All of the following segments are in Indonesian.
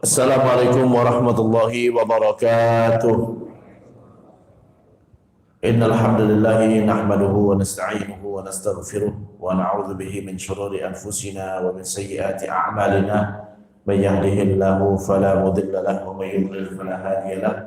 Assalamualaikum warahmatullahi wabarakatuh. Innal hamdalillah nahmaduhu wa nasta'inuhu wa nastaghfiruh wa na'udzu bihi min shururi anfusina wa min sayyiati a'malina. May yahdihillahu fala mudilla lahu wa may yudlil fala hadiya lahu.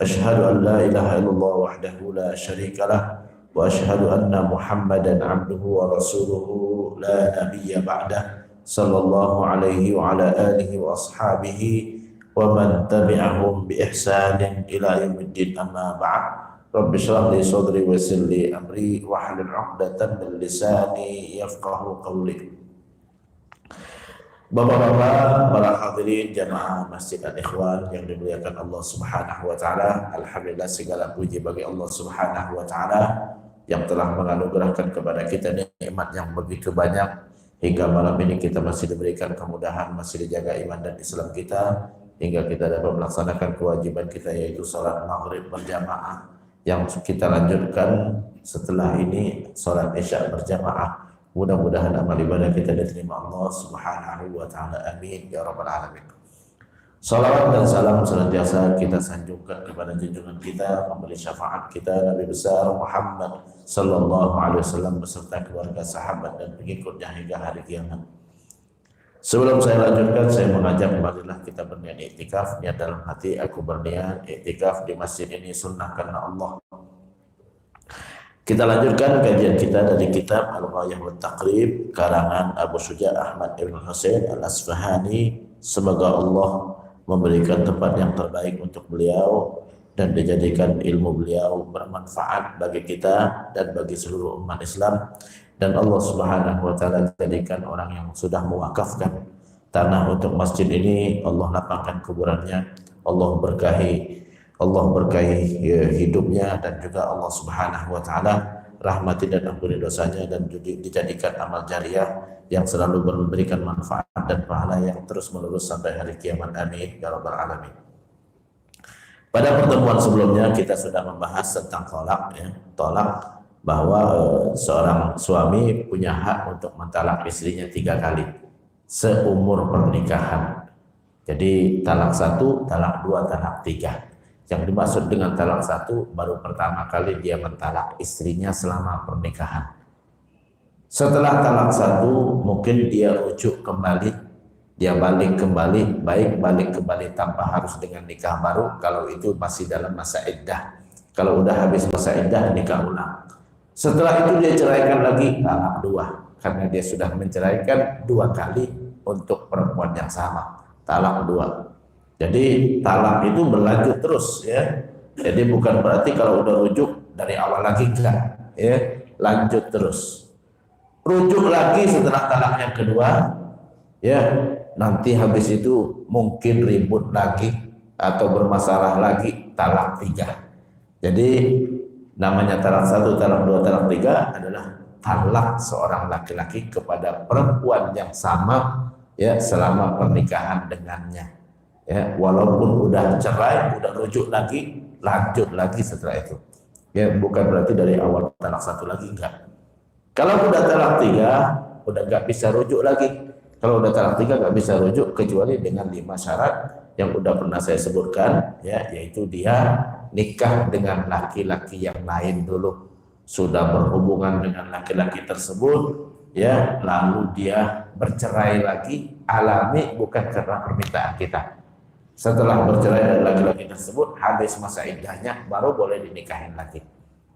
Asyhadu an la ilaha illallah wahdahu la syarika lah wa asyhadu anna Muhammadan 'abduhu wa rasuluhu la nabiyya ba'dah. Sallallahu alaihi wa ala alihi wa ashabihi wa man tabi'ahum bi ihsanin ila yaumiddin, amma ba'd. Rabbi shrah li sadri wa yassir li amri wa hlul 'uqdatam min lisani yafqahu qawli. Bapak-bapak, para hadirin jamaah Masjid Al-Ikhwan yang dimuliakan Allah Subhanahu wa taala, alhamdulillah segala puji bagi Allah Subhanahu wa taala yang telah menganugerahkan kepada kita nikmat yang begitu banyak. Hingga malam ini kita masih diberikan kemudahan, masih dijaga iman dan Islam kita, hingga kita dapat melaksanakan kewajiban kita, yaitu salat maghrib berjamaah, yang kita lanjutkan setelah ini salat isya berjamaah. Mudah-mudahan amal ibadah kita diterima Allah Subhanahu wa taala. Amin ya rabbal alamin. Salawat dan salam senantiasa kita sanjungkan kepada junjungan kita, pemberi syafaat kita, Nabi besar Muhammad sallallahu alaihi wasallam beserta keluarga, sahabat dan pengikutnya hingga hari kiamat. Sebelum saya lanjutkan, saya mengajak marilah kita berniat iktikaf. Niat dalam hati, aku berniat iktikaf di masjid ini sunnah karena Allah. Kita lanjutkan kajian kita dari kitab Al-Ghayah wa Taqrib karangan Abu Syuja' Ahmad ibn Husain Al-Asfahani. Semoga Allah memberikan tempat yang terbaik untuk beliau dan dijadikan ilmu beliau bermanfaat bagi kita dan bagi seluruh umat Islam, dan Allah Subhanahu wa taala jadikan orang yang sudah mewakafkan tanah untuk masjid ini, Allah lapangkan kuburannya, Allah berkahi hidupnya, dan juga Allah Subhanahu wa taala rahmati dan ampuni dosanya, dan dijadikan amal jariah yang selalu memberikan manfaat dan pahala yang terus menerus sampai hari kiamat. Amin ya rabbal alamin. Pada pertemuan sebelumnya kita sudah membahas tentang tolak, tolak, bahwa seorang suami punya hak untuk mentalak istrinya 3 kali seumur pernikahan. Jadi talak 1, talak 2, talak 3. Yang dimaksud dengan talak 1 baru pertama kali dia mentalak istrinya selama pernikahan. Setelah talak 1 mungkin dia rujuk kembali, dia balik kembali, baik balik kembali tanpa harus dengan nikah baru kalau itu masih dalam masa iddah. Kalau udah habis masa iddah, nikah ulang. Setelah itu dia ceraikan lagi, talak 2, karena dia sudah menceraikan 2 kali untuk perempuan yang sama, talak 2. Jadi talak itu berlanjut terus, ya. Jadi bukan berarti kalau udah rujuk dari awal lagi, enggak, ya, lanjut terus. Rujuk lagi setelah talak yang kedua, ya, nanti habis itu mungkin ribut lagi atau bermasalah lagi, talak 3. Jadi namanya talak 1, talak 2, talak 3 adalah talak seorang laki-laki kepada perempuan yang sama, ya, selama pernikahan dengannya. Ya, walaupun udah cerai, udah rujuk lagi, lanjut lagi setelah itu. Ya, bukan berarti dari awal talak 1 lagi, enggak. Kalau udah talak 3, udah nggak bisa rujuk lagi. Kalau udah talak 3 nggak bisa rujuk kecuali dengan 5 syarat yang udah pernah saya sebutkan, ya, yaitu dia nikah dengan laki-laki yang lain dulu, sudah berhubungan dengan laki-laki tersebut, ya, lalu dia bercerai lagi, alami, bukan karena permintaan kita. Setelah bercerai dari laki-laki tersebut, habis masa iddahnya, baru boleh dinikahin lagi.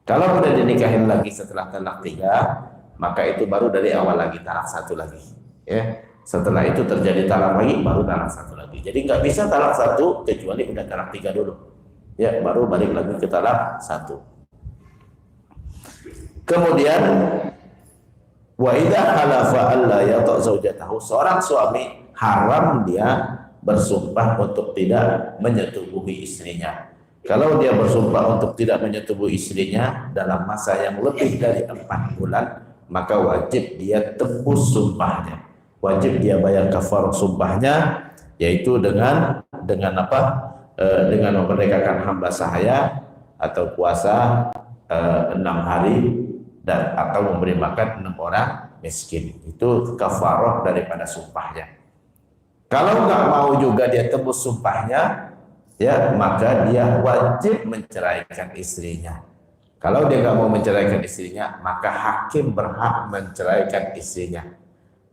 Kalau udah dinikahin lagi setelah talak 3, maka itu baru dari awal lagi, talak 1 lagi. Ya, setelah itu terjadi talak lagi, baru talak 1 lagi. Jadi nggak bisa talak 1 kecuali udah talak 3 dulu. Ya, baru balik lagi ke talak 1. Kemudian, wa idza halafa alla yata' zaujatahu, seorang suami haram dia bersumpah untuk tidak menyetubuhi istrinya. Kalau dia bersumpah untuk tidak menyetubuhi istrinya dalam masa yang lebih dari 4 bulan, maka wajib dia tebus sumpahnya. Wajib dia bayar kafarah sumpahnya, yaitu dengan apa? Dengan memerdekakan hamba sahaya atau puasa 6 hari dan atau memberi makan 6 orang miskin. Itu kafarah daripada sumpahnya. Kalau nggak mau juga dia tebus sumpahnya, ya maka dia wajib menceraikan istrinya. Kalau dia nggak mau menceraikan istrinya, maka hakim berhak menceraikan istrinya.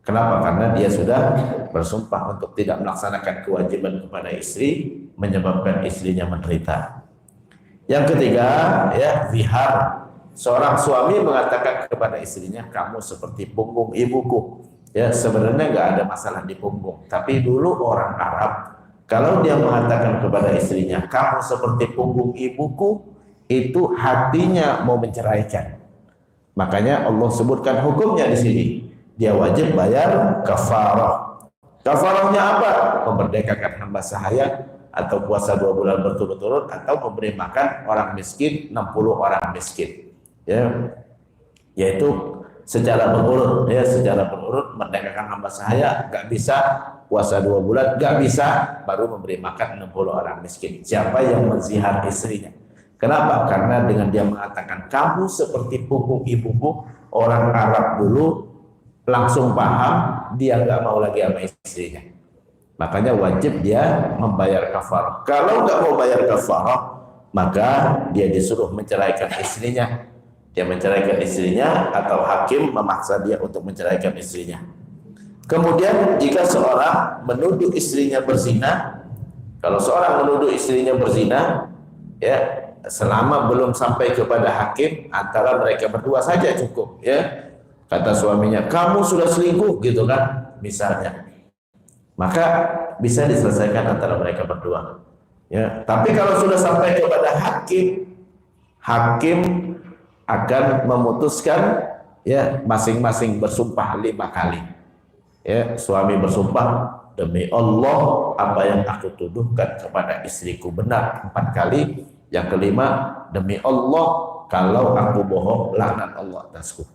Kenapa? Karena dia sudah bersumpah untuk tidak melaksanakan kewajiban kepada istri, menyebabkan istrinya menderita. Yang ketiga, ya zihar. Seorang suami mengatakan kepada istrinya, kamu seperti punggung ibuku. Ya sebenarnya nggak ada masalah di punggung, tapi dulu orang Arab kalau dia mengatakan kepada istrinya, kamu seperti punggung ibuku, itu hatinya mau menceraikan. Makanya Allah sebutkan hukumnya di sini. Dia wajib bayar kafarah. Kafarahnya apa? Memerdekakan hamba sahaya, atau puasa 2 bulan berturut-turut, atau memberi makan orang miskin 60 orang miskin. Ya, yaitu secara berurut, ya secara berurut merdekakan hamba sahaya nggak bisa, puasa 2 bulan nggak bisa, baru memberi makan 60 orang miskin. Siapa yang menzihar istrinya? Kenapa? Karena dengan dia mengatakan kamu seperti punggung ibuku, orang Arab dulu langsung paham dia nggak mau lagi sama istrinya. Makanya wajib dia membayar kafarah. Kalau nggak mau bayar kafarah, maka dia disuruh menceraikan istrinya. Dia menceraikan istrinya atau hakim memaksa dia untuk menceraikan istrinya. Kemudian jika seorang menuduh istrinya berzina, kalau seorang menuduh istrinya berzina, ya selama belum sampai kepada hakim, antara mereka berdua saja cukup, ya. Kata suaminya, kamu sudah selingkuh, gitu kan, misalnya. Maka bisa diselesaikan antara mereka berdua. Ya, tapi kalau sudah sampai kepada hakim, hakim akan memutuskan, ya masing-masing bersumpah 5 kali. Ya, suami bersumpah, demi Allah apa yang aku tuduhkan kepada istriku benar 4 kali. Yang kelima, demi Allah kalau aku bohong laknat Allah atasku.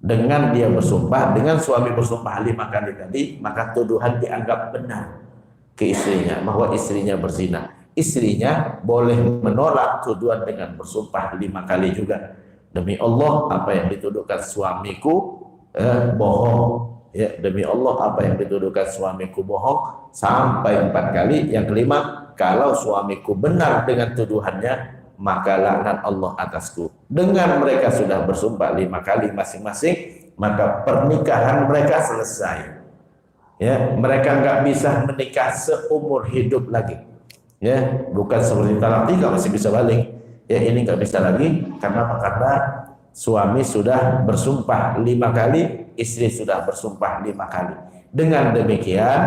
Dengan dia bersumpah, dengan suami bersumpah 5 kali tadi, maka tuduhan dianggap benar ke istrinya bahwa istrinya berzina. Istrinya boleh menolak tuduhan dengan bersumpah 5 kali juga. Demi Allah apa yang dituduhkan suamiku bohong. Ya, demi Allah apa yang dituduhkan suamiku bohong, sampai 4 kali. Yang kelima, kalau suamiku benar dengan tuduhannya, maka laknat Allah atasku. Dengan mereka sudah bersumpah 5 kali masing-masing, maka pernikahan mereka selesai. Ya, mereka nggak bisa menikah seumur hidup lagi. Ya, bukan seperti talak 3 masih bisa balik. Ya, ini nggak bisa lagi. Karena suami sudah bersumpah 5 kali, istri sudah bersumpah 5 kali. Dengan demikian,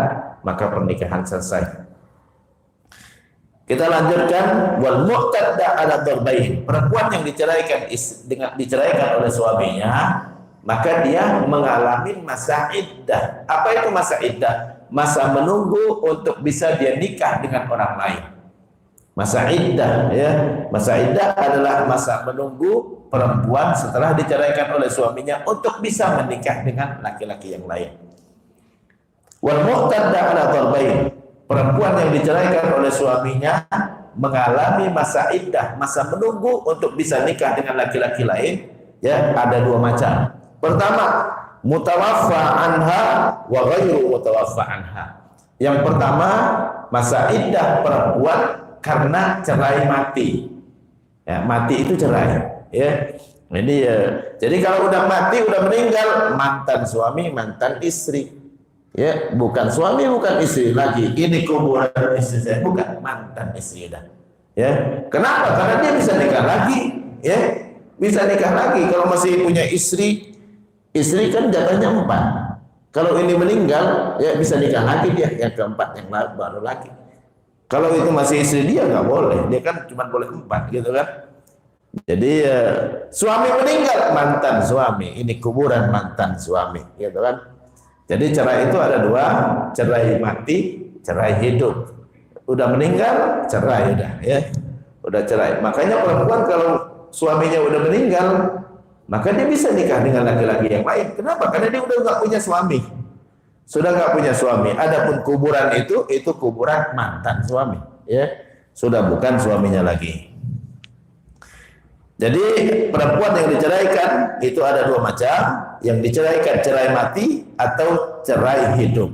maka pernikahan selesai. Kita lanjutkan, wal mu'tadda ala darbain. Perempuan yang diceraikan oleh suaminya, maka dia mengalami masa iddah. Apa itu masa iddah? Masa menunggu untuk bisa dia nikah dengan orang lain. Masa iddah, ya. Masa iddah adalah masa menunggu perempuan setelah diceraikan oleh suaminya untuk bisa menikah dengan laki-laki yang lain. Wal mu'tadda ala darbain. Perempuan yang diceraikan oleh suaminya mengalami masa iddah, masa menunggu untuk bisa nikah dengan laki-laki lain, ya, ada 2 macam. Pertama, mutawaffa anha wa ghairu mutawaffa anha. Yang pertama, masa iddah perempuan karena cerai mati. Ya, mati itu cerai, ya. Ini ya. Jadi kalau udah mati, udah meninggal, mantan suami, mantan istri. Ya, bukan suami, bukan istri lagi. Ini kuburan istri saya, bukan, mantan istri dah. Ya, kenapa? Karena dia bisa nikah lagi, ya, bisa nikah lagi. Kalau masih punya istri kan jatahnya 4. Kalau ini meninggal, ya bisa nikah lagi dia, yang keempat, yang baru lagi. Kalau itu masih istri dia nggak boleh, dia kan cuma boleh 4, gitu kan? Jadi suami meninggal, mantan suami, ini kuburan mantan suami, gitu kan? Jadi cerai itu ada 2, cerai mati, cerai hidup. Udah meninggal, cerai udah, ya. Udah cerai. Makanya perempuan kalau suaminya udah meninggal, maka dia bisa nikah dengan laki-laki yang lain. Kenapa? Karena dia udah nggak punya suami. Sudah nggak punya suami. Adapun kuburan itu kuburan mantan suami, ya. Sudah bukan suaminya lagi. Jadi perempuan yang diceraikan itu ada 2 macam, yang diceraikan cerai mati atau cerai hidup.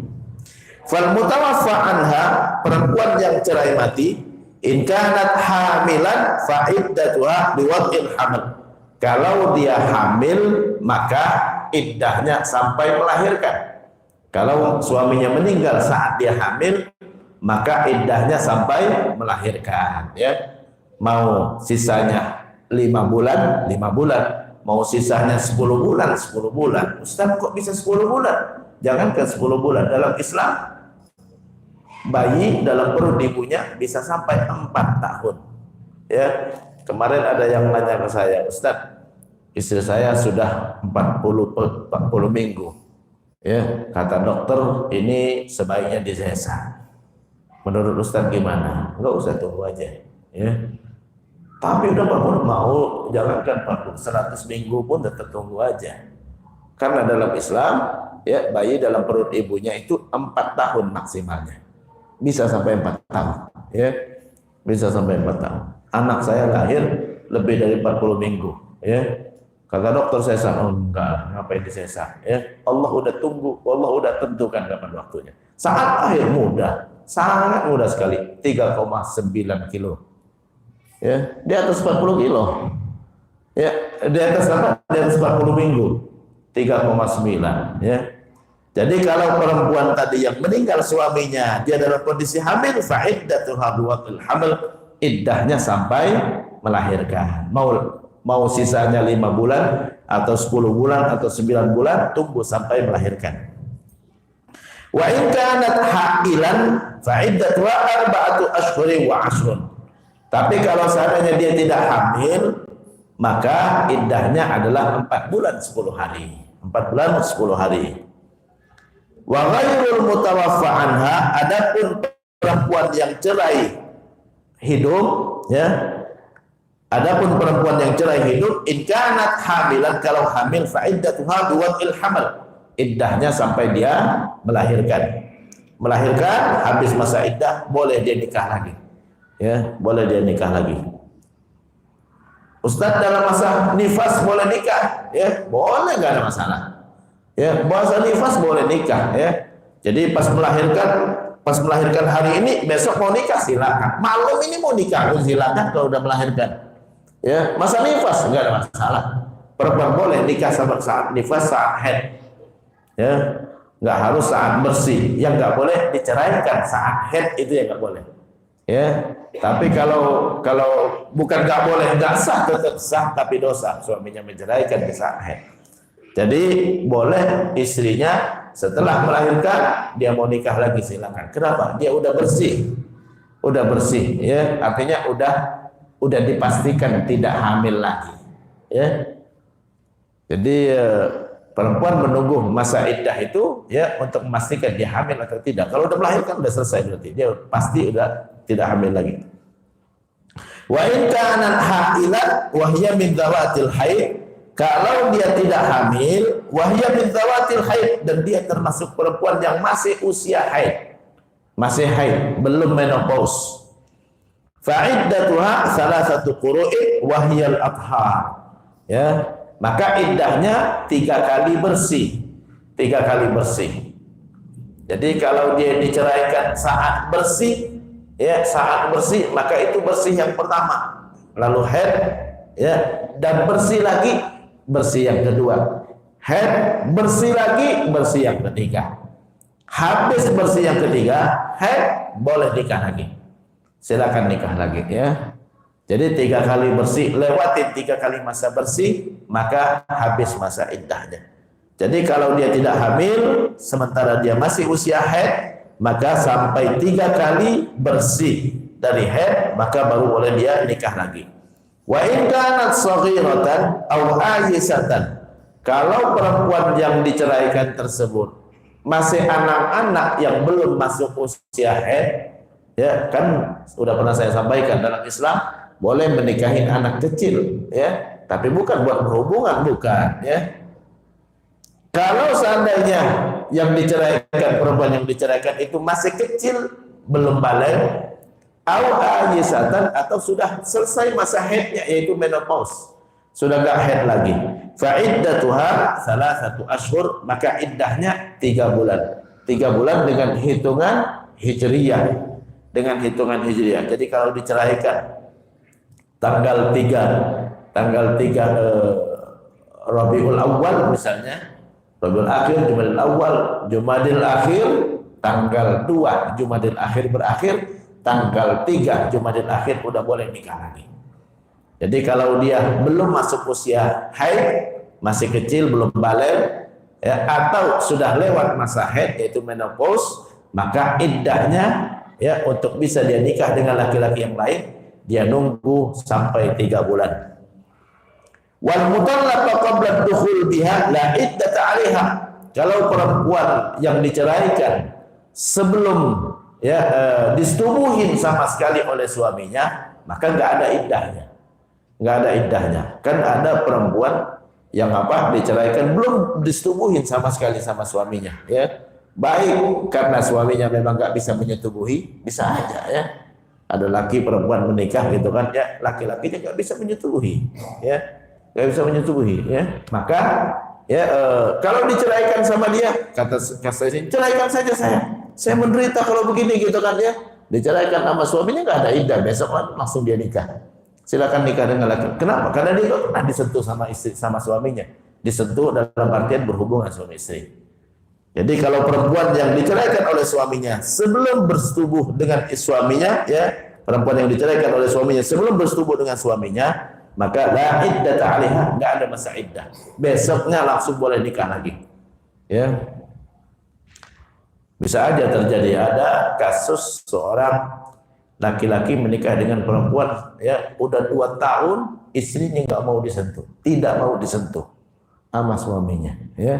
Fal mutawaffa anha, perempuan yang cerai mati, in kanat hamilan fa iddatuha biwad'il haml. Kalau dia hamil maka iddahnya sampai melahirkan. Kalau suaminya meninggal saat dia hamil maka iddahnya sampai melahirkan, ya. Mau sisanya 5 bulan, 5 bulan. Mau sisanya 10 bulan, 10 bulan. Ustaz, kok bisa 10 bulan? Jangankan 10 bulan. Dalam Islam, bayi dalam perut ibunya bisa sampai 4 tahun. Ya, kemarin ada yang nanya ke saya, Ustaz, istri saya sudah 40 minggu. Ya, kata dokter ini sebaiknya disesar. Menurut Ustaz gimana? Enggak usah, tunggu aja. Ya. Tapi udah 40 mau, jangankan 100 minggu pun tetap tunggu aja. Karena dalam Islam, ya, bayi dalam perut ibunya itu 4 tahun maksimalnya. Bisa sampai 4 tahun, ya. Bisa sampai 4 tahun. Anak saya lahir lebih dari 40 minggu, ya. Kata dokter sesar, oh enggak, ngapain disesar, ya. Allah udah tunggu, Allah udah tentukan kapan waktunya. Saat lahir mudah, sangat mudah sekali, 3,9 kilo. Ya, di atas 40 kilo. Ya, di atas apa? Di atas 40 minggu. 3,9, ya. Jadi kalau perempuan tadi yang meninggal suaminya, dia dalam kondisi hamil, fa iddatuha biwad'il haml, iddahnya sampai melahirkan. Mau sisanya 5 bulan atau 10 bulan atau 9 bulan, tunggu sampai melahirkan. Wa in kanat hailan fa iddatuha 4 ashhurin wa 'ashrun. Tapi kalau seandainya dia tidak hamil, maka iddahnya adalah 4 bulan 10 hari. 4 bulan 10 hari. Wa ghairul mutawaffa anha, adapun perempuan yang cerai hidup, ya. Adapun perempuan yang cerai hidup, in kanat hamilan, kalau hamil fa iddatuha biwad'il haml, iddahnya sampai dia melahirkan. Melahirkan, habis masa iddah, boleh dia nikah lagi. Ya, boleh dia nikah lagi. Ustaz, dalam masa nifas boleh nikah? Ya, boleh, nggak ada masalah. Ya, masa nifas boleh nikah, ya. Jadi pas melahirkan hari ini, besok mau nikah silakan. Malam ini mau nikah pun silakan kalau udah melahirkan. Ya, masa nifas nggak ada masalah. Perempuan boleh nikah saat nifas, saat haid. Ya, nggak harus saat bersih. Yang nggak boleh diceraikan saat haid, itu yang nggak boleh. Ya, tapi kalau bukan nggak boleh, nggak sah, tetap sah, tapi dosa suaminya menceraikan di saat haid. Jadi boleh istrinya setelah melahirkan dia mau nikah lagi silakan. Kenapa? Dia udah bersih, ya, artinya udah dipastikan tidak hamil lagi, ya. Jadi perempuan menunggu masa iddah itu, ya, untuk memastikan dia hamil atau tidak. Kalau udah melahirkan udah selesai, berarti dia pasti udah tidak hamil lagi. Wa in kanat hailan wa hiya min dzawatil haid, kalau dia tidak hamil, wa hiya min dzawatil haid, dan dia termasuk perempuan yang masih usia haid. Masih haid, belum menopause. Fa iddatuha 3 qurun wa hiya al-athhar. Ya, maka iddahnya 3 kali bersih. 3 kali bersih. Jadi kalau dia diceraikan saat bersih, ya, saat bersih, maka itu bersih yang pertama, lalu haid, ya, dan bersih lagi, bersih yang kedua, haid, bersih lagi, bersih yang ketiga. Habis bersih yang ketiga, haid, boleh nikah lagi, silakan nikah lagi, ya. Jadi 3 kali bersih, lewatin 3 kali masa bersih, maka habis masa iddahnya. Jadi kalau dia tidak hamil sementara dia masih usia haid, maka sampai 3 kali bersih dari haid, maka baru boleh dia nikah lagi. Wa in kanat saghiratan aw ayisatan, kalau perempuan yang diceraikan tersebut masih anak-anak yang belum masuk usia haid, ya, kan sudah pernah saya sampaikan, dalam Islam boleh menikahi anak kecil, ya, tapi bukan buat berhubungan, bukan, ya. Kalau seandainya yang diceraikan, perempuan yang diceraikan itu masih kecil, belum balik, atau sudah selesai masa haidnya, yaitu menopause, sudah gak haid lagi, fa iddatuha 3 ashhur, maka iddahnya 3 bulan. 3 bulan dengan hitungan hijriyah. Dengan hitungan hijriyah. Jadi kalau diceraikan tanggal 3 Rabiul Awal misalnya, Rabiul Akhir, Jumadil Awal, Jumadil Akhir, tanggal 2 Jumadil Akhir berakhir, tanggal 3 Jumadil Akhir udah boleh nikah lagi. Jadi kalau dia belum masuk usia haid, masih kecil, belum balik, ya, atau sudah lewat masa haid yaitu menopause, maka iddahnya ya untuk bisa dia nikah dengan laki-laki yang lain, dia nunggu sampai 3 bulan. Wal mutallaqa qabla dukhul biha la iddata 'alaiha. Kalau perempuan yang diceraikan sebelum ya disetubuhin sama sekali oleh suaminya, maka nggak ada iddahnya. Nggak ada iddahnya. Kan ada perempuan yang diceraikan belum disetubuhin sama sekali sama suaminya, ya. Baik karena suaminya memang nggak bisa menyetubuhi, bisa aja ya. Ada laki perempuan menikah gitu kan, ya laki-lakinya nggak bisa menyetubuhi, ya. Nggak bisa menyetubuhi, ya. Maka ya kalau diceraikan sama dia, kata ini, ceraikan saja saya menderita kalau begini gitu kan, ya. Diceraikan sama suaminya nggak ada iddah, besok kan langsung dia nikah. Silakan nikah dengan laki. Kenapa? Karena dia nggak pernah disentuh sama istri, sama suaminya. Disentuh dalam artian berhubungan suami istri. Jadi kalau perempuan yang diceraikan oleh suaminya sebelum bersetubuh dengan suaminya, ya, perempuan yang diceraikan oleh suaminya sebelum bersetubuh dengan suaminya, maka la iddata 'alaiha, enggak ada masa iddah. Besoknya langsung boleh nikah lagi. Ya. Bisa aja terjadi ada kasus seorang laki-laki menikah dengan perempuan, ya, udah 2 tahun istrinya nggak mau disentuh, tidak mau disentuh sama suaminya, ya.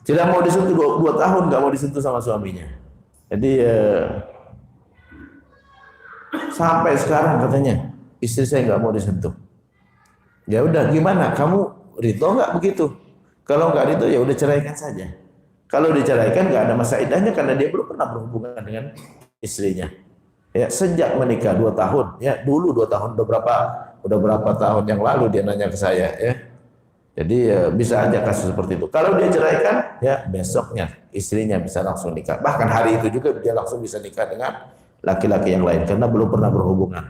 Tidak mau disentuh 2 tahun, nggak mau disentuh sama suaminya. Jadi sampai sekarang katanya istri saya nggak mau disentuh. Ya udah, gimana? Kamu ridho nggak begitu? Kalau nggak ridho ya udah ceraikan saja. Kalau diceraikan nggak ada masa iddahnya karena dia belum pernah berhubungan dengan istrinya. Ya, sejak menikah 2 tahun, ya dulu 2 tahun, udah berapa tahun yang lalu dia nanya ke saya, ya. Jadi bisa aja kasus seperti itu. Kalau dia ceraikan, ya besoknya istrinya bisa langsung nikah. Bahkan hari itu juga dia langsung bisa nikah dengan laki-laki yang lain karena belum pernah berhubungan.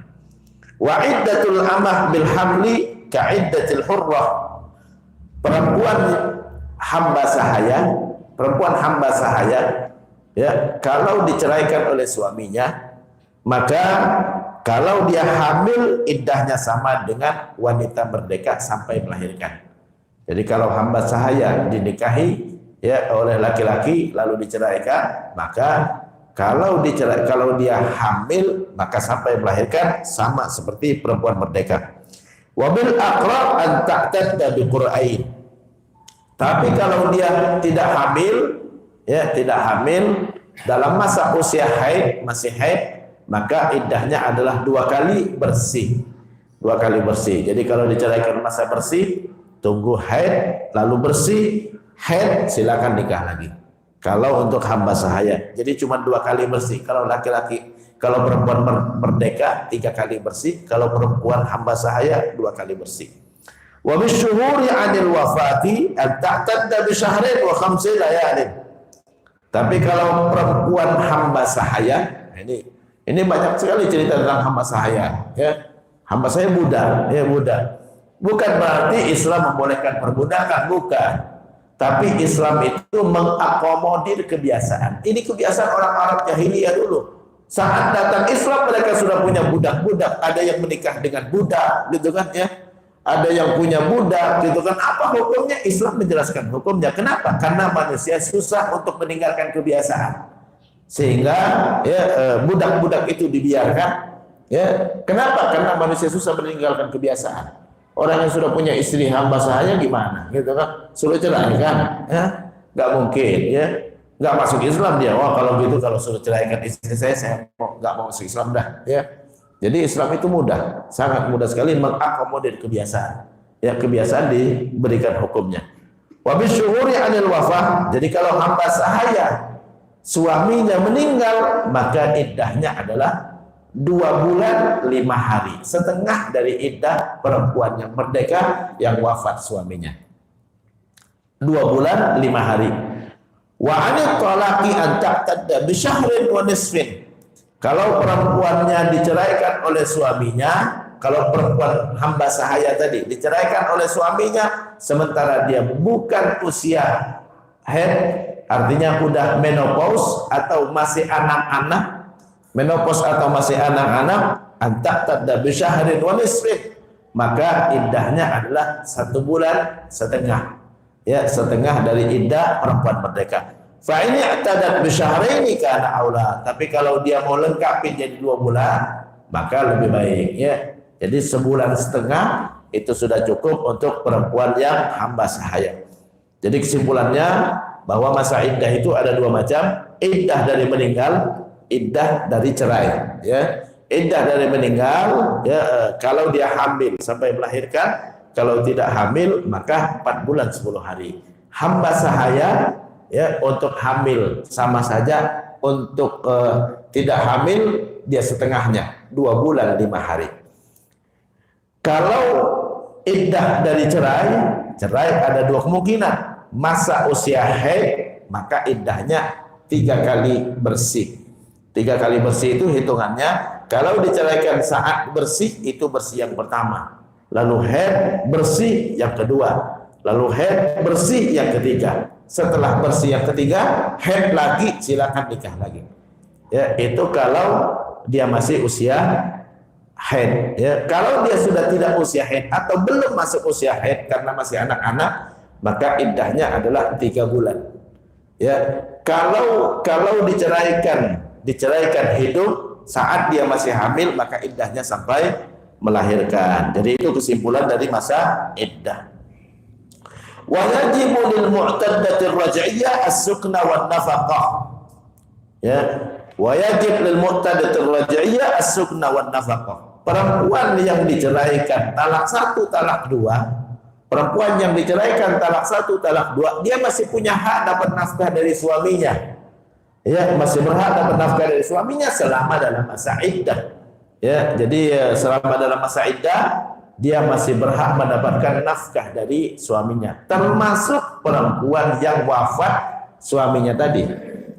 Wa iddatul amah bil hamli ka iddatil hurrah. Perempuan hamba sahaya, ya, kalau diceraikan oleh suaminya, maka kalau dia hamil iddahnya sama dengan wanita merdeka sampai melahirkan. Jadi kalau hamba sahaya dinikahi ya oleh laki-laki lalu diceraikan, maka kalau dia hamil maka sampai melahirkan sama seperti perempuan merdeka. Wabil aqrab an ta'tadda bi qur'ain. Tapi kalau dia tidak hamil, ya tidak hamil dalam masa usia haid, masih haid, maka iddahnya adalah 2 kali bersih. 2 kali bersih. Jadi kalau diceraikan masa bersih, tunggu haid, lalu bersih, haid, silakan nikah lagi. Kalau untuk hamba sahaya, jadi cuma 2 kali bersih. Kalau laki-laki, kalau perempuan merdeka 3 kali bersih. Kalau perempuan hamba sahaya 2 kali bersih. Wa bisyuhuri 'anil wafati an ta'tadda bi syahrin wa 5 layalin. Tapi kalau perempuan hamba sahaya, ini banyak sekali cerita tentang hamba sahaya, ya. Hamba sahaya budak, ya budak. Bukan berarti Islam membolehkan perbudakan, bukan. Tapi Islam itu mengakomodir kebiasaan. Ini kebiasaan orang Arab jahiliyah dulu. Saat datang Islam mereka sudah punya budak-budak. Ada yang menikah dengan budak, gitu kan, ya. Ada yang punya budak, gitu kan. Apa hukumnya? Islam menjelaskan hukumnya. Kenapa? Karena manusia susah untuk meninggalkan kebiasaan. Sehingga ya budak-budak itu dibiarkan. Ya, kenapa? Karena manusia susah meninggalkan kebiasaan. Orang yang sudah punya istri hamba sahaya gimana, gitu kan? Suruh ceraikan, ya? Nggak mungkin, ya? Nggak masuk Islam dia. Wah, kalau gitu kalau suruh ceraikan istri saya nggak mau masuk Islam dah, ya. Jadi Islam itu mudah, sangat mudah sekali mengakomodir kebiasaan. Ya, kebiasaan diberikan hukumnya. Wa bisyuhuri 'anil wafah. Jadi kalau hamba sahaya suaminya meninggal, maka iddahnya adalah 2 bulan 5 hari, setengah dari iddah perempuan yang merdeka yang wafat suaminya. 2 bulan 5 hari. Wa 'anil talaqi an ta'tadda bi syahrin wa nisfin. Kalau perempuannya diceraikan oleh suaminya, kalau perempuan hamba sahaya tadi diceraikan oleh suaminya sementara dia bukan usia haid, artinya udah menopause atau masih anak-anak, menopause atau masih anak-anak, antak tadda bisyahrin wa nisfin, maka iddahnya adalah 1 bulan setengah, ya, setengah dari iddah perempuan merdeka. Fa ini i'tadat bisyahraini kana aula. Tapi kalau dia mau lengkapin jadi 2 bulan, maka lebih baik, ya. Jadi 1,5 bulan itu sudah cukup untuk perempuan yang hamba sahaya. Jadi kesimpulannya bahwa masa iddah itu ada 2 macam, iddah dari meninggal, iddah dari cerai, ya. Iddah dari meninggal, ya, kalau dia hamil sampai melahirkan, kalau tidak hamil maka 4 bulan 10 hari. Hamba sahaya, ya, untuk hamil sama saja, untuk tidak hamil dia setengahnya, 2 bulan 5 hari. Kalau iddah dari cerai ada 2 kemungkinan. Masa usia haid, maka iddahnya 3 kali bersih. 3 kali bersih itu hitungannya, kalau diceraikan saat bersih itu bersih yang pertama, lalu haid bersih yang kedua, lalu haid bersih yang ketiga. Setelah bersih yang ketiga, haid lagi, silakan nikah lagi. Ya, itu kalau dia masih usia haid. Ya, kalau dia sudah tidak usia haid atau belum masuk usia haid karena masih anak-anak, maka iddahnya adalah 3 bulan. Ya, kalau diceraikan hidup saat dia masih hamil, maka iddahnya sampai melahirkan. Jadi itu kesimpulan dari masa iddah. Wa yajibu lil mu'taddati ar-raj'iyyah as-sukna wan nafaqah. Ya, wa yajib lil mu'taddati ar-raj'iyyah as-sukna wan nafaqah. Perempuan yang diceraikan talak 1, talak 2, perempuan yang diceraikan talak 1, talak 2, dia masih punya hak dapat nafkah dari suaminya. Ya, masih berhak dapat nafkah dari suaminya selama dalam masa iddah. Ya, jadi selama dalam masa iddah dia masih berhak mendapatkan nafkah dari suaminya, termasuk perempuan yang wafat suaminya tadi.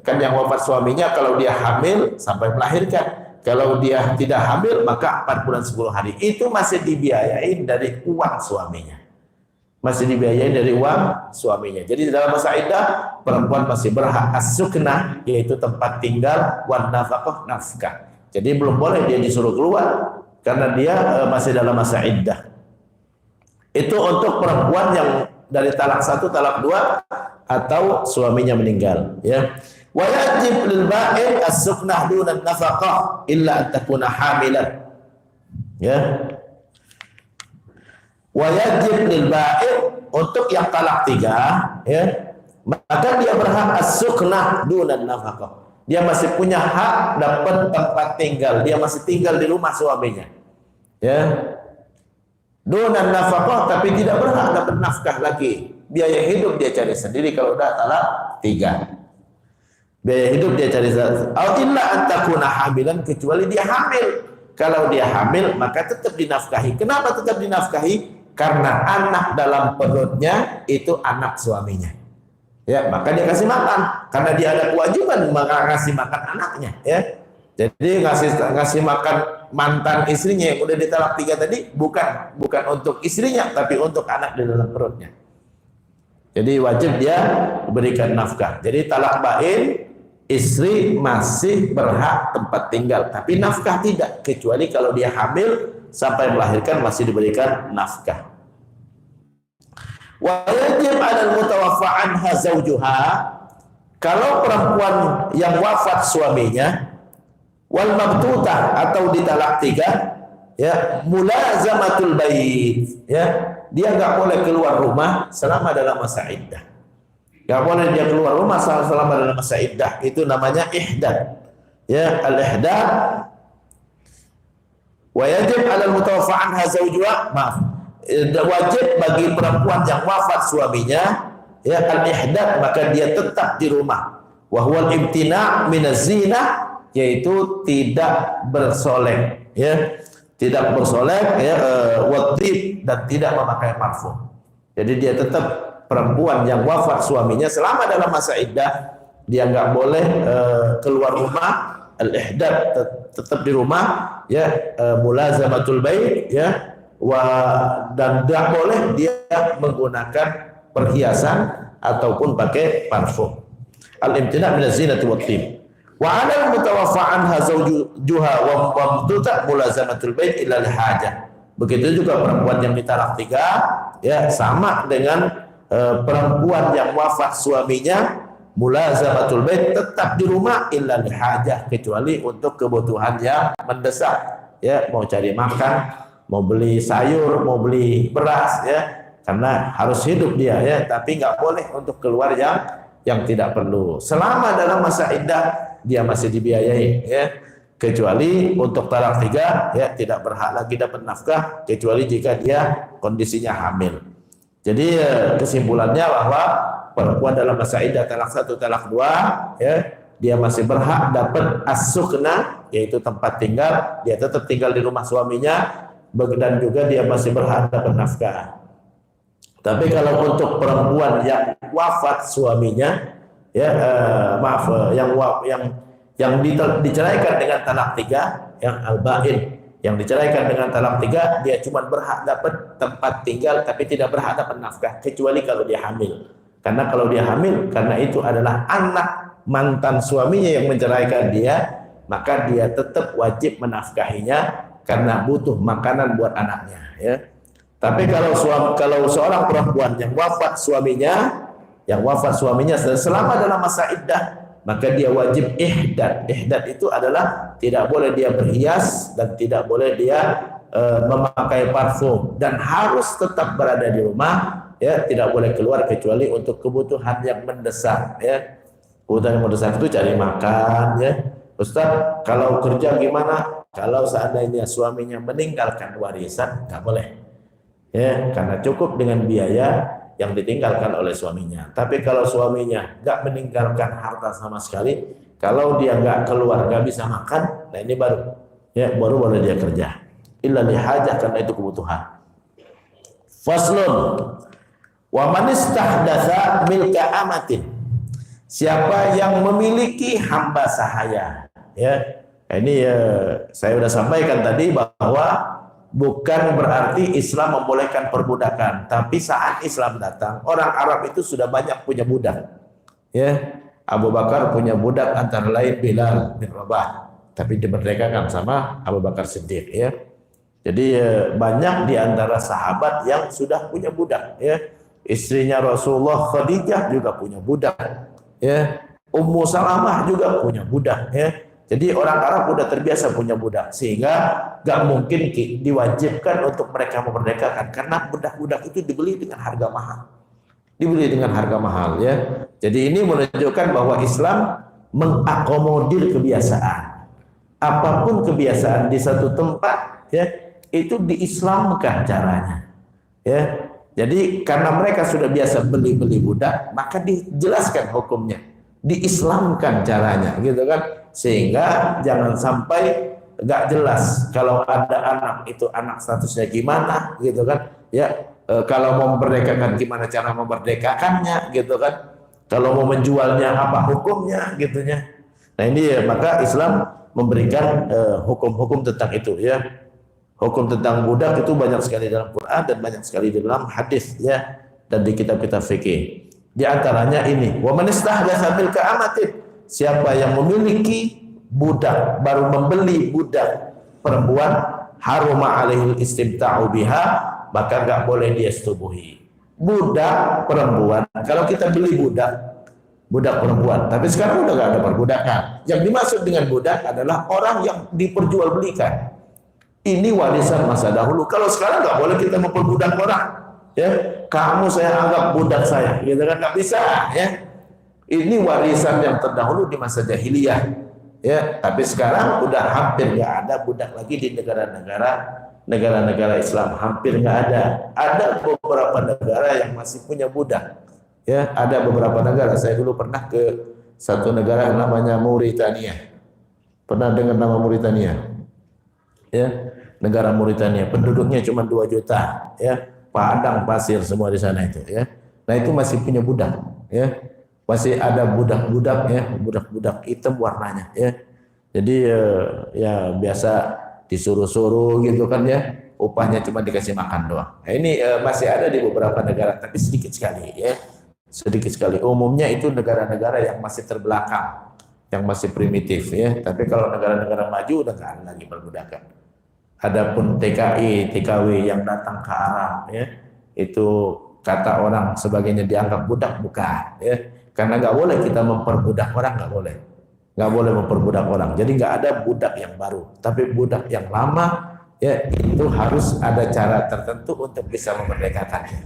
Kan yang wafat suaminya kalau dia hamil sampai melahirkan, kalau dia tidak hamil maka 4 bulan 10 hari. Itu masih dibiayain dari uang suaminya. Masih dibiayain dari uang suaminya. Jadi dalam masa iddah perempuan masih berhak as-suknah, yaitu tempat tinggal, wan nafaqah, nafkah. Jadi belum boleh dia disuruh keluar karena dia masih dalam masa iddah. Itu untuk perempuan yang dari talak 1, talak 2 atau suaminya meninggal, ya. Wa yajib lil ba'in as-suknah duna nafaqah illa an takuna hamilan. Ya. Wa yajib lil ba'in, untuk yang talak 3, ya, maka dia berhak as-suknah duna nafaqah. Dia masih punya hak dapat tempat tinggal, dia masih tinggal di rumah suaminya. Ya. Dunan nafkah, tapi tidak berhak dapat nafkah lagi. Biaya hidup dia cari sendiri kalau udah talak 3. Biaya hidup dia cari sendiri. Illa antakuna hamilan, kecuali dia hamil. Kalau dia hamil maka tetap dinafkahi. Kenapa tetap dinafkahi? Karena anak dalam perutnya itu anak suaminya. Ya, maka dia kasih makan karena dia ada kewajiban maka ngasih makan anaknya, ya. Jadi ngasih makan mantan istrinya yang udah ditalak 3 tadi bukan untuk istrinya tapi untuk anak di dalam perutnya. Jadi wajib dia berikan nafkah. Jadi talak bain, istri masih berhak tempat tinggal tapi nafkah tidak, kecuali kalau dia hamil sampai melahirkan masih diberikan nafkah. Wa yajib 'alal mutawaffa anha zawjuha, kalau perempuan yang wafat suaminya, wal mabtutah atau ditalak 3, ya, mulazamatul bait, ya, dia enggak boleh keluar rumah selama dalam masa iddah. Enggak boleh dia keluar rumah selama dalam masa iddah, itu namanya ihdad. Ya, al-ihdad. Wa yajib 'alal mutawaffa anha zawjuha, wajib bagi perempuan yang wafat suaminya, ya, al-ihdad, maka dia tetap di rumah. Wa huwal imtina' minaz zina, yaitu tidak bersolek, ya, tidak bersolek, ya, wadib, dan tidak memakai parfum. Jadi dia tetap perempuan yang wafat suaminya selama dalam masa iddah, dia nggak boleh keluar rumah, al-ihdad tetap di rumah, ya, mulazamatul bait, ya, dan tidak boleh dia menggunakan perhiasan ataupun pakai parfum. Al-imtina' min az-zinati wat-tib. Wa 'ala al-mutawaffa 'anha zawjuha wa mamduta mulazamatul bait illa al-hajah. Begitu juga perempuan yang ditalak 3, ya, sama dengan perempuan yang wafat suaminya, mulazamatul bait tetap di rumah illa al-hajah, kecuali untuk kebutuhan yang mendesak, ya, mau cari makan, mau beli sayur, mau beli beras, ya, karena harus hidup dia, ya, tapi nggak boleh untuk keluar yang tidak perlu. Selama dalam masa iddah dia masih dibiayai, ya, kecuali untuk talak 3, ya, tidak berhak lagi dapat nafkah kecuali jika dia kondisinya hamil. Jadi kesimpulannya bahwa perempuan dalam masa iddah talak 1, talak 2, ya, dia masih berhak dapat as-sukna, yaitu tempat tinggal, dia tetap tinggal di rumah suaminya, dan juga dia masih berhak dapat nafkah. Tapi kalau untuk perempuan yang wafat suaminya, ya, yang diceraikan dengan talak 3, yang al-ba'in, yang diceraikan dengan talak 3, dia cuma berhak dapat tempat tinggal tapi tidak berhak dapat nafkah, kecuali kalau dia hamil. Karena kalau dia hamil, karena itu adalah anak mantan suaminya yang menceraikan dia, maka dia tetap wajib menafkahinya karena butuh makanan buat anaknya, ya. Tapi kalau seorang perempuan yang wafat suaminya selama dalam masa iddah, maka dia wajib ihdad. Ihdad itu adalah tidak boleh dia berhias dan tidak boleh dia memakai parfum, dan harus tetap berada di rumah, ya, tidak boleh keluar kecuali untuk kebutuhan yang mendesak, ya. Kebutuhan yang mendesak itu cari makan, ya. Ustaz, kalau kerja gimana? Kalau seandainya suaminya meninggalkan warisan, nggak boleh, ya, karena cukup dengan biaya yang ditinggalkan oleh suaminya. Tapi kalau suaminya nggak meninggalkan harta sama sekali, kalau dia nggak keluar, nggak bisa makan, nah ini baru boleh dia kerja. Illa lihajah, karena itu kebutuhan. Faslun, wa man istahdatsa milka amatin. Siapa yang memiliki hamba sahaya, ya. Ini saya sudah sampaikan tadi bahwa bukan berarti Islam membolehkan perbudakan, tapi saat Islam datang, orang Arab itu sudah banyak punya budak, ya. Abu Bakar punya budak antara lain Bilal bin Rabah, tapi dimerdekakan sama Abu Bakar Siddiq, ya. Jadi banyak di antara sahabat yang sudah punya budak, ya. Istrinya Rasulullah Khadijah juga punya budak, ya. Ummu Salamah juga punya budak, ya. Jadi orang Arab sudah terbiasa punya budak, sehingga gak mungkin diwajibkan untuk mereka memerdekakan, karena budak-budak itu dibeli dengan harga mahal, ya. Jadi ini menunjukkan bahwa Islam mengakomodir kebiasaan. Apapun kebiasaan di satu tempat, ya, itu diislamkan caranya, ya. Jadi karena mereka sudah biasa beli budak, maka dijelaskan hukumnya, diislamkan caranya, gitu kan. Sehingga jangan sampai nggak jelas kalau ada anak itu anak statusnya gimana, gitu kan, ya. Kalau mau memerdekakan gimana cara memerdekakannya, gitu kan. Kalau mau menjualnya apa hukumnya, gitunya. Nah ini ya, maka Islam memberikan hukum-hukum tentang itu, ya. Hukum tentang budak itu banyak sekali dalam Quran dan banyak sekali di dalam hadis, ya, dan di kitab-kitab fikih. Di antaranya ini, wa man istahdatsa milka amatin. Siapa yang memiliki budak, baru membeli budak perempuan, haruma alaihil istimta'u biha, maka enggak boleh dia setubuhi. Budak perempuan, kalau kita beli budak perempuan, tapi sekarang udah enggak ada perbudakan. Yang dimaksud dengan budak adalah orang yang diperjualbelikan. Ini warisan masa dahulu. Kalau sekarang enggak boleh kita memperbudak orang, ya. Kamu saya anggap budak saya, gitu kan, enggak bisa, ya. Ini warisan yang terdahulu di masa jahiliyah, ya. Tapi sekarang udah hampir nggak ada budak lagi di negara-negara Islam, hampir nggak ada. Ada beberapa negara yang masih punya budak, ya. Ada beberapa negara. Saya dulu pernah ke satu negara yang namanya Mauritania. Pernah dengar nama Mauritania? Ya, negara Mauritania. Penduduknya cuma 2 juta, ya. Padang pasir semua di sana itu, ya. Nah itu masih punya budak, ya. Masih ada budak-budak, ya, budak-budak hitam warnanya, ya. Jadi ya biasa disuruh-suruh gitu kan, ya. Upahnya cuma dikasih makan doang. Nah, ini masih ada di beberapa negara, tapi sedikit sekali, ya. Sedikit sekali. Umumnya itu negara-negara yang masih terbelakang, yang masih primitif, ya. Tapi kalau negara-negara maju udah nggak ada lagi perbudakan. Adapun TKI, TKW yang datang ke Arab, ya, itu kata orang sebagainya dianggap budak, bukan, ya. Karena nggak boleh kita memperbudak orang, nggak boleh memperbudak orang. Jadi nggak ada budak yang baru, tapi budak yang lama, ya, itu harus ada cara tertentu untuk bisa memerdekakannya.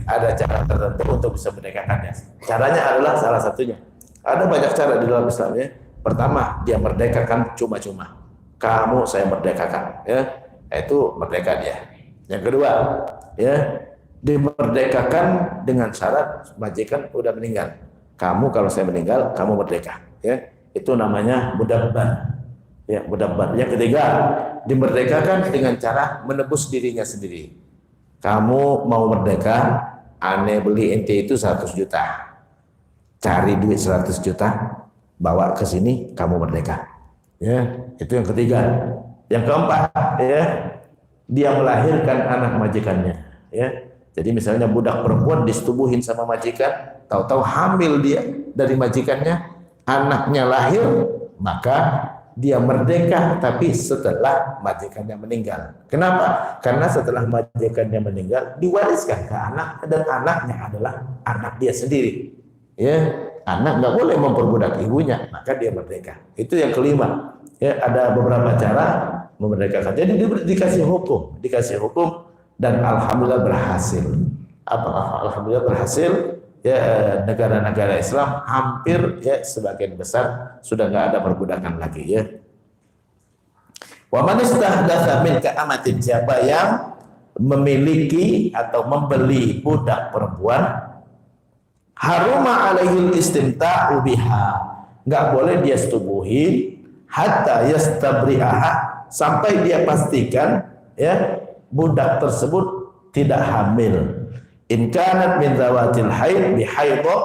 Ada cara tertentu untuk bisa memerdekakannya. Caranya adalah salah satunya. Ada banyak cara di dalam Islam, ya. Pertama, dia merdekakan cuma-cuma. Kamu saya merdekakan, ya, itu merdeka dia. Yang kedua, ya, dimerdekakan dengan syarat majikan udah meninggal. Kamu kalau saya meninggal, kamu merdeka, ya. Itu namanya mudabbar, ya, mudabbar. Yang ketiga, dimerdekakan dengan cara menebus dirinya sendiri. Kamu mau merdeka, aneh beli ente itu 100 juta. Cari duit 100 juta, bawa ke sini, kamu merdeka. Ya, itu yang ketiga. Yang keempat, ya, dia melahirkan anak majikannya, ya. Jadi misalnya budak perempuan disetubuhin sama majikan, tahu-tahu hamil dia dari majikannya, anaknya lahir, maka dia merdeka, tapi setelah majikannya meninggal. Kenapa? Karena setelah majikannya meninggal diwariskan ke anak, dan anaknya adalah anak dia sendiri. Ya, anak nggak boleh memperbudak ibunya, maka dia merdeka. Itu yang kelima. Ya, ada beberapa cara memerdekakan. Jadi dikasih hukum dan alhamdulillah berhasil. Alhamdulillah berhasil. Ya, negara-negara Islam hampir, ya, sebagian besar sudah nggak ada perbudakan lagi, ya. Wa man istahdatsa min ka'amatin, siapa yang memiliki atau membeli budak perempuan, haruma alaihil istimta'u biha, nggak boleh dia setubuhin hatta yastabri'aha, sampai dia pastikan, ya, budak tersebut tidak hamil. In kanat min zawatil haid bi haidha,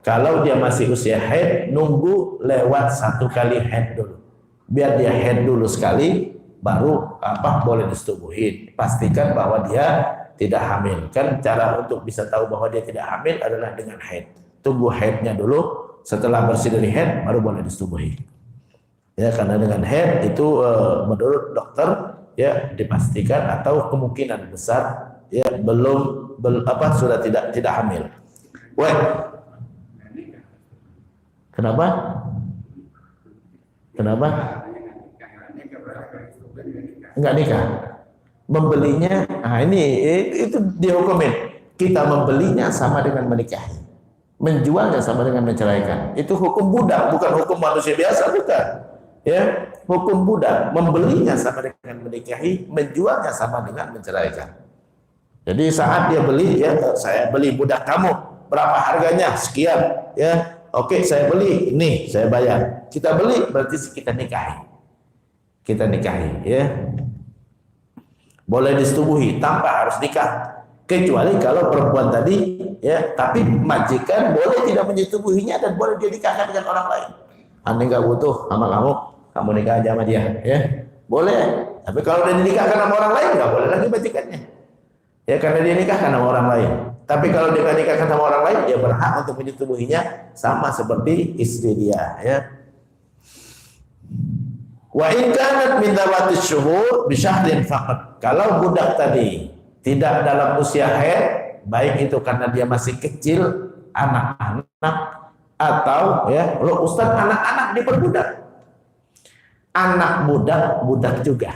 kalau dia masih usia haid, nunggu lewat 1 kali haid dulu. Biar dia haid dulu sekali, baru boleh disetubuhin. Pastikan bahwa dia tidak hamil. Kan cara untuk bisa tahu bahwa dia tidak hamil adalah dengan haid. Tunggu haidnya dulu, setelah bersih dari haid baru boleh disetubuhi. Ya, karena dengan haid itu menurut dokter, ya, dipastikan atau kemungkinan besar, ya, belum sudah tidak hamil. Wah. Kenapa? Enggak nikah. Membelinya, nah ini itu dihukumin. Kita membelinya sama dengan menikahi. Menjualnya sama dengan menceraikan. Itu hukum budak, bukan hukum manusia biasa, bukan. Ya, hukum budak, membelinya sama dengan menikahi, menjualnya sama dengan menceraikan. Jadi saat dia beli, ya, saya beli budak kamu, berapa harganya? Sekian, ya. Oke, saya beli, ini saya bayar. Kita beli berarti kita nikahi. Kita nikahi, ya. Boleh disetubuhi tanpa harus nikah. Kecuali kalau perempuan tadi, ya, tapi majikan boleh tidak menyetubuhinya dan boleh dia nikahkan dengan orang lain. Anda nggak butuh sama kamu nikah aja sama dia, ya. Boleh. Tapi kalau dia dinikahkan sama orang lain, nggak boleh lagi majikannya. Ya, karena dia nikahkan sama orang lain. Tapi kalau dia nikahkan sama orang lain, dia berhak untuk menyetubuhinya sama seperti istri dia, ya. Wa in kanat min dawatis syuhur bi syahrin faqat. Kalau budak tadi tidak dalam usia haid, baik itu karena dia masih kecil, anak-anak, atau, ya, lo Ustaz, anak-anak diperbudak. Anak budak juga.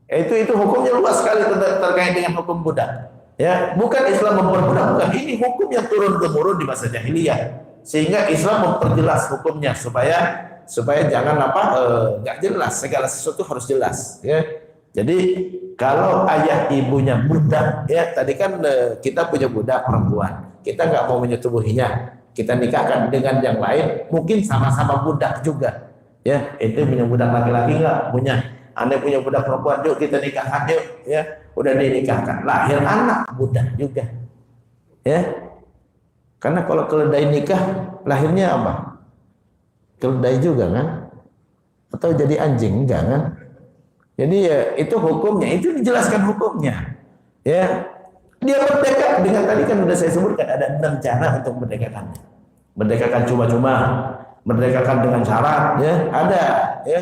Itu hukumnya luas sekali terkait dengan hukum budak. Ya, bukan Islam memperbudak, bukan. Ini hukum yang turun-temurun di masa jahiliyah. Sehingga Islam memperjelas hukumnya supaya jangan nggak jelas, segala sesuatu harus jelas, ya. Jadi kalau ayah ibunya budak, ya, tadi kan kita punya budak perempuan, kita nggak mau menyetubuhinya, kita nikahkan dengan yang lain, mungkin sama-sama budak juga, ya. Itu punya budak laki-laki nggak punya, Anda punya budak perempuan, yuk kita nikahkan yuk, ya. Udah dinikahkan, lahir anak budak juga, ya. Karena kalau keledai nikah lahirnya apa? Keledai juga kan? Atau jadi anjing? Enggak kan? Jadi ya itu hukumnya, itu dijelaskan hukumnya. Ya, dia merdeka dengan tadi kan sudah saya sebutkan ada 6 cara untuk merdekakannya. Merdekakan cuma-cuma, merdekakan dengan syarat, ya ada. Ya,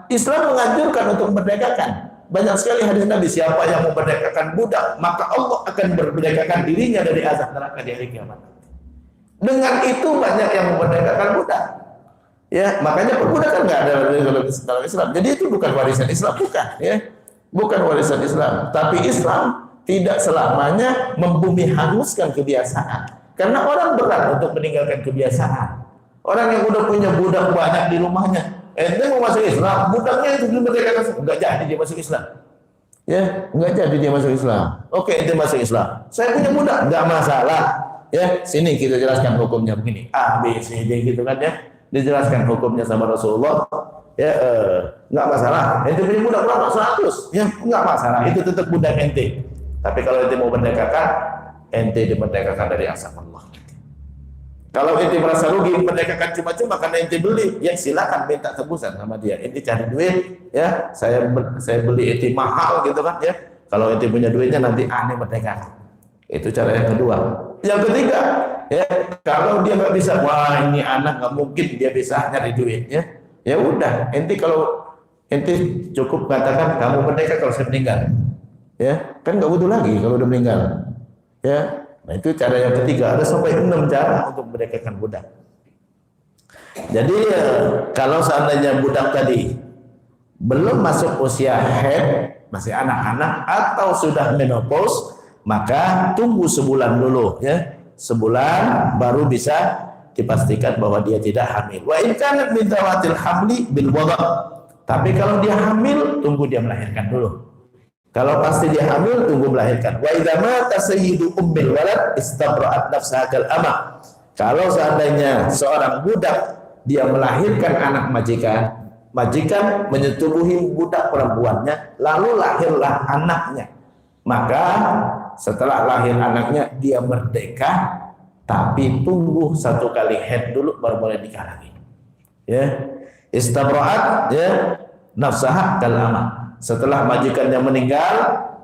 Islam menganjurkan untuk merdekakan. Banyak sekali hadis Nabi, siapa yang memerdekakan budak, maka Allah akan memerdekakan dirinya dari azab neraka di hari kiamat. Dengan itu banyak yang memerdekakan budak. Ya, makanya perbudakan nggak ada dalam Islam. Jadi itu bukan warisan Islam, bukan. Ya, bukan warisan Islam. Tapi Islam tidak selamanya membumi hanguskan kebiasaan. Karena orang berat untuk meninggalkan kebiasaan. Orang yang udah punya budak banyak di rumahnya, ente mau masuk Islam, budaknya itu belum merdekakan, nggak jadi dia masuk Islam. Ya, nggak jadi dia masuk Islam. Oke, ente masuk Islam. Saya punya budak, nggak masalah. Ya, sini kita jelaskan hukumnya begini. A, B, C, D gitu kan ya. Dijelaskan hukumnya sama Rasulullah. Ya, nggak masalah. Ente punya budak berapa? 100. Ya, nggak masalah. Itu tetap budak ente. Tapi kalau ente mau merdekakan, ente dimerdekakan dari azab Allah. Kalau ente merasa rugi merdekakan cuma-cuma karena ente beli, ya silakan minta tebusan sama dia. Ente cari duit, ya saya beli ente mahal gitu kan ya. Kalau ente punya duitnya nanti aneh merdekakan. Itu cara yang kedua. Yang ketiga, ya kalau dia nggak bisa, wah ini anak nggak mungkin dia bisa nyari duit, ya. Ya udah, ente kalau ente cukup katakan kamu merdeka kalau saya meninggal, ya kan nggak butuh lagi kalau udah meninggal, ya. Nah itu cara yang ketiga. Ada sampai 6 cara untuk merdekakan budak. Jadi kalau seandainya budak tadi belum masuk usia haid, masih anak-anak atau sudah menopause, maka tunggu sebulan dulu, ya. Sebulan baru bisa dipastikan bahwa dia tidak hamil. Wa in kanat min zawatil hamli bil wada'. Tapi kalau dia hamil, tunggu dia melahirkan dulu. Kalau pasti dia hamil, tunggu melahirkan. Wa idza mata sayyidu ummil walad istabra'at nafsaha kal ama. Kalau seandainya seorang budak dia melahirkan anak majikan, majikan menyetubuhi budak perempuannya, lalu lahirlah anaknya. Maka setelah lahir anaknya dia merdeka, tapi tunggu 1 kali haid dulu baru boleh nikah lagi. Ya, istabra'at ya nafsaha kal ama. Setelah majikannya meninggal,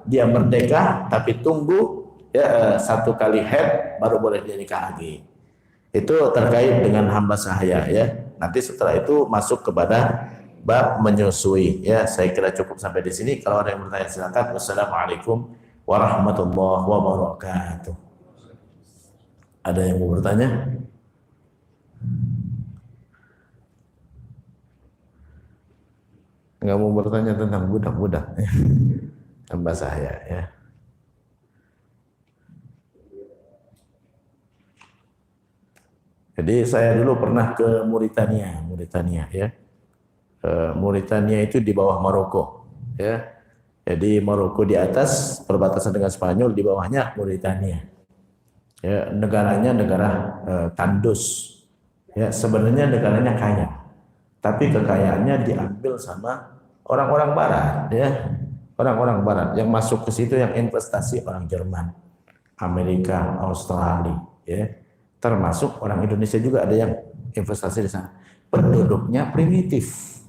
dia merdeka, tapi tunggu ya 1 kali haid baru boleh dia nikah lagi. Itu terkait dengan hamba sahaya, ya. Nanti setelah itu masuk kepada bab menyusui, ya. Saya kira cukup sampai di sini. Kalau ada yang bertanya silakan. Wassalamualaikum warahmatullahi wabarakatuh. Ada yang mau bertanya? Nggak mau bertanya tentang budak-budak, hamba saya, ya. Jadi saya dulu pernah ke Mauritania, ya. Mauritania itu di bawah Maroko, ya. Jadi Maroko di atas perbatasan dengan Spanyol, di bawahnya Mauritania. Ya, negaranya negara tandus. Ya, sebenarnya negaranya kaya, tapi kekayaannya diambil sama orang-orang barat, ya. Orang-orang barat yang masuk ke situ, yang investasi orang Jerman, Amerika, Australia, ya. Termasuk orang Indonesia juga ada yang investasi di sana. Penduduknya primitif,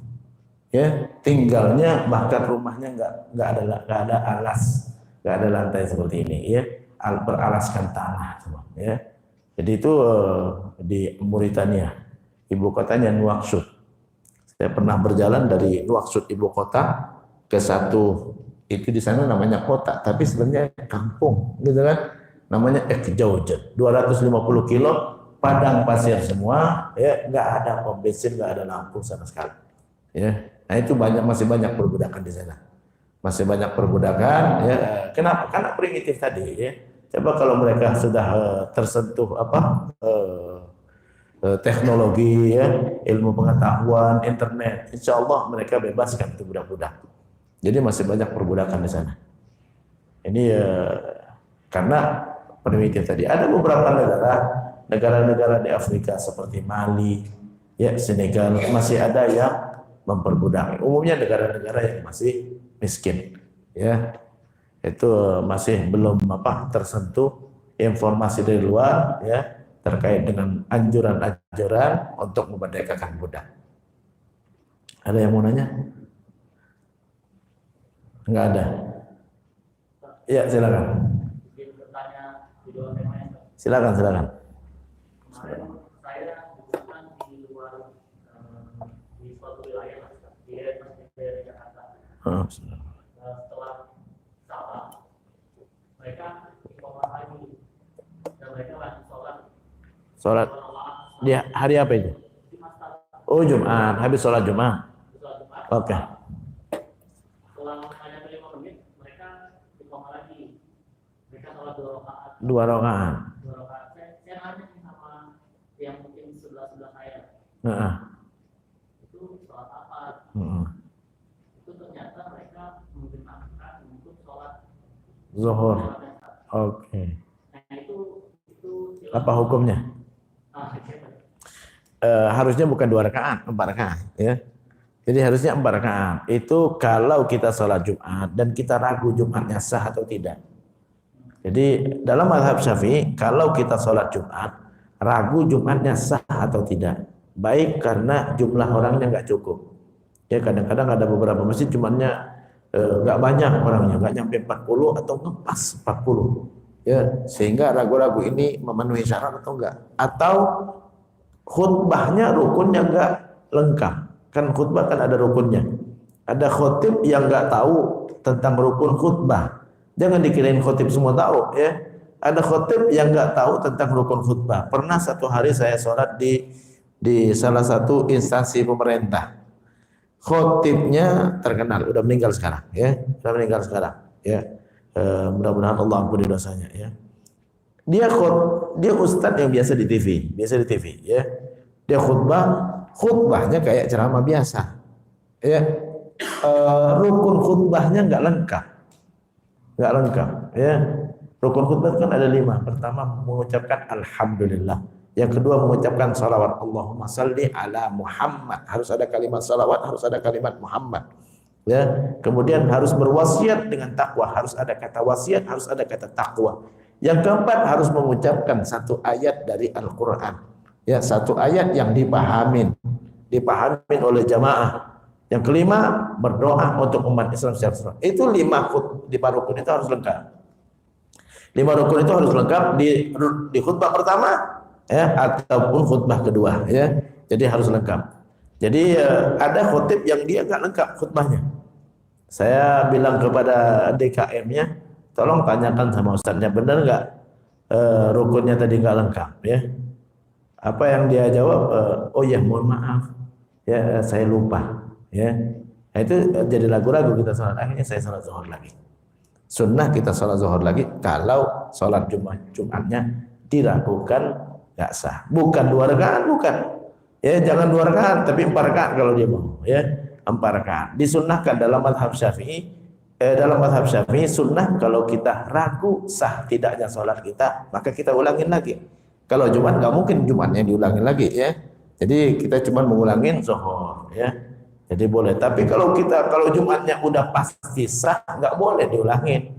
ya. Tinggalnya bahkan rumahnya nggak ada alas, nggak ada lantai seperti ini, ya. Beralaskan tanah, ya. Jadi itu di Mauritania, ibu kotanya Nouakchott. Saya pernah berjalan dari Nouakchott ibu kota ke satu, itu di sana namanya kota, tapi sebenarnya kampung, gitu kan? Namanya Ekjaujet, 250 kilo, padang pasir semua, ya, nggak ada pom bensin, nggak ada lampu sama sekali, ya. Nah itu masih banyak perbudakan di sana, masih banyak perbudakan, ya. Kenapa? Karena primitif tadi, ya. Coba kalau mereka sudah tersentuh teknologi, ya, ilmu pengetahuan, internet, insya Allah mereka bebaskan itu budak-budak. Jadi masih banyak perbudakan di sana. Ini karena primitif tadi. Ada beberapa negara-negara di Afrika seperti Mali, ya, Senegal, masih ada yang memperbudak. Umumnya negara-negara yang masih miskin, ya, itu masih belum tersentuh informasi dari luar ya terkait dengan anjuran-anjuran untuk memerdekakan budak. Ada yang mau nanya? Enggak ada. Ya, silakan. Silakan. Saya bukan di luar di suatu wilayah di daerah Jakarta. Setelah salah, mereka iqamah lagi dan mereka lanjut sholat. Sholat di hari apa itu? Oh, Jumat. Habis sholat Jumat. Oke. Setelah hanya 5 menit, mereka iqamah lagi. Mereka sholat 2 rakaat. 2 rakaat. Saya nanya sama yang mungkin sebelah saya. Itu sholat apa? Itu ternyata mereka menggunakan untuk sholat Zuhur. Oke. Nah, itu apa hukumnya? Harusnya bukan 2 rakaat, 4 rakaat ya. Jadi harusnya 4 rakaat. Itu kalau kita sholat Jumat dan kita ragu Jumatnya sah atau tidak. Jadi dalam mazhab Syafi'i, kalau kita sholat Jumat ragu Jumatnya sah atau tidak, baik karena jumlah orangnya nggak cukup. Ya kadang-kadang ada beberapa masjid Jumatnya nggak banyak orangnya, nggak nyampe 40 atau ngepas 40. Ya, sehingga ragu-ragu ini memenuhi syarat atau enggak. Atau khutbahnya rukunnya enggak lengkap. Kan khutbah kan ada rukunnya. Ada khotib yang enggak tahu tentang rukun khutbah. Jangan dikirain khotib semua tahu ya. Ada khotib yang enggak tahu tentang rukun khutbah. Pernah satu hari saya sholat di salah satu instansi pemerintah. Khotibnya terkenal, udah meninggal sekarang ya. Udah meninggal sekarang ya. Mudah-mudahan Allah ampuni dosanya ya. Dia ustadz yang biasa di TV ya. Dia khutbahnya kayak ceramah biasa. Ya. Rukun khutbahnya nggak lengkap ya. Rukun khutbah kan ada 5. Pertama mengucapkan alhamdulillah. Yang kedua mengucapkan salawat Allahumma salli ala Muhammad. Harus ada kalimat salawat, harus ada kalimat Muhammad. Ya, kemudian harus berwasiat dengan takwa, harus ada kata wasiat, harus ada kata takwa. Yang keempat harus mengucapkan 1 ayat dari Al-Qur'an. Ya, 1 ayat yang dipahamin oleh jamaah. Yang kelima berdoa untuk umat Islam secara keseluruhan. Itu 5 rukun itu harus lengkap. 5 rukun itu harus lengkap di khutbah pertama ya ataupun khutbah kedua ya. Jadi harus lengkap. Jadi ada khotib yang dia nggak lengkap khutbahnya. Saya bilang kepada DKM-nya, tolong tanyakan sama ustadznya, benar nggak rukunnya tadi nggak lengkap ya? Apa yang dia jawab? Oh ya mohon maaf, ya saya lupa ya. Nah, itu jadi ragu-ragu kita sholat. Akhirnya saya sholat zuhur lagi. Sunnah kita sholat zuhur lagi kalau sholat Jumatnya diragukan nggak sah. Bukan 2 rakaat, bukan. Ya jangan 2 rakaat tapi 4 rakaat kalau dia mau ya. 4 rakaat disunnahkan dalam mazhab Syafi'i. Dalam mazhab Syafi'i sunnah kalau kita ragu sah tidaknya sholat kita, maka kita ulangin lagi. Kalau Jumat nggak mungkin Jumatnya diulangin lagi ya. Jadi kita cuma mengulangin zuhur ya. Jadi boleh. Tapi kalau Jumatnya udah pasti sah, nggak boleh diulangin.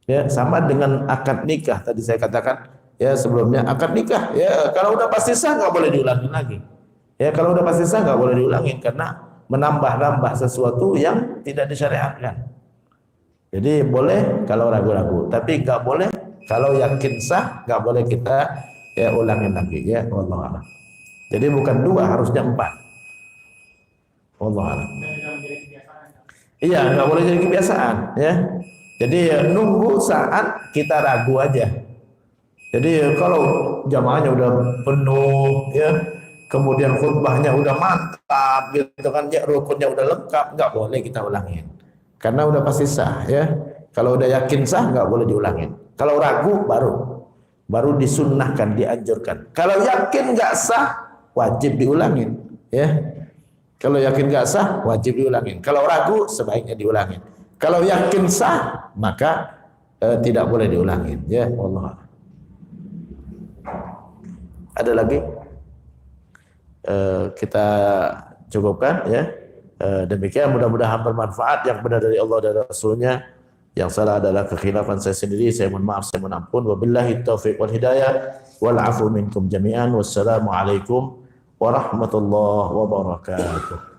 Ya sama dengan akad nikah tadi saya katakan ya sebelumnya, akad nikah ya kalau udah pasti sah nggak boleh diulangin lagi. Ya kalau udah pasti sah nggak boleh diulangin karena menambah-nambah sesuatu yang tidak disyariatkan. Jadi boleh kalau ragu-ragu, tapi nggak boleh kalau yakin sah, nggak boleh kita ya ulangin lagi ya. Wallahu a'lam. Jadi bukan 2, harusnya 4. Wallahu a'lam. Iya, nggak boleh jadi kebiasaan ya. Jadi nunggu saat kita ragu aja. Jadi kalau jamaahnya udah penuh ya, kemudian khutbahnya udah mantap gitu kan, ya rukunnya udah lengkap, nggak boleh kita ulangin karena udah pasti sah ya. Kalau udah yakin sah nggak boleh diulangin. Kalau ragu baru disunnahkan, dianjurkan. Kalau yakin nggak sah wajib diulangin ya. Kalau yakin nggak sah wajib diulangin. Kalau ragu sebaiknya diulangin. Kalau yakin sah maka tidak boleh diulangin ya. Allah. Ada lagi? Kita cukupkan ya. Demikian mudah-mudahan bermanfaat, yang benar dari Allah dan Rasulnya, Yang salah adalah kekhilafan saya sendiri. Saya mohon maaf, saya mohon ampun. Wabillahi taufiq wal hidayah wal afu minkum jami'an. Wassalamualaikum warahmatullahi wabarakatuh.